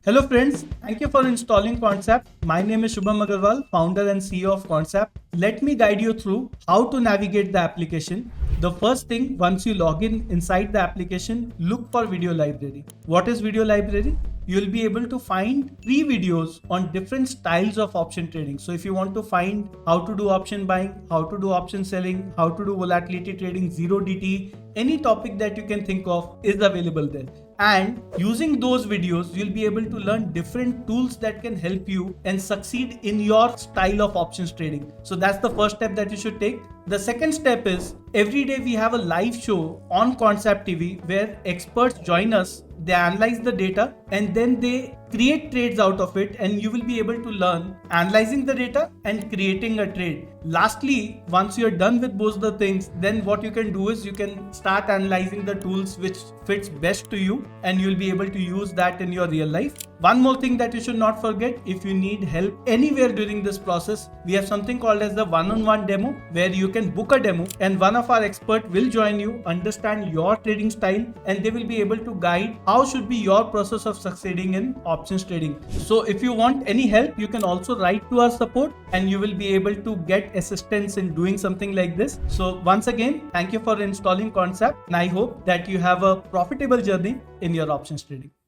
Hello friends, thank you for installing Quantsapp. My name is Shubham Agarwal, founder and CEO of Quantsapp. Let me guide you through how to navigate the application. The first thing, once you log in inside the application, look for video library. What is video library? You'll be able to find free videos on different styles of option trading. So if you want to find how to do option buying, how to do option selling, how to do volatility trading, zero DT, any topic that you can think of is available there. And using those videos, you'll be able to learn different tools that can help you and succeed in your style of options trading. So that's the first step that you should take. The second step is every day we have a live show on Quantsapp TV where experts join us. They analyze the data and then they create trades out of it, and you will be able to learn analyzing the data and creating a trade. Lastly, once you're done with both the things, then what you can do is you can start analyzing the tools which fits best to you, and you'll be able to use that in your real life. One more thing that you should not forget, if you need help anywhere during this process, we have something called as the one-on-one demo where you can book a demo and one of our experts will join you, understand your trading style, and they will be able to guide how should be your process of succeeding in options trading. So if you want any help, you can also write to our support and you will be able to get assistance in doing something like this. So once again, thank you for installing Quantsapp, and I hope that you have a profitable journey in your options trading.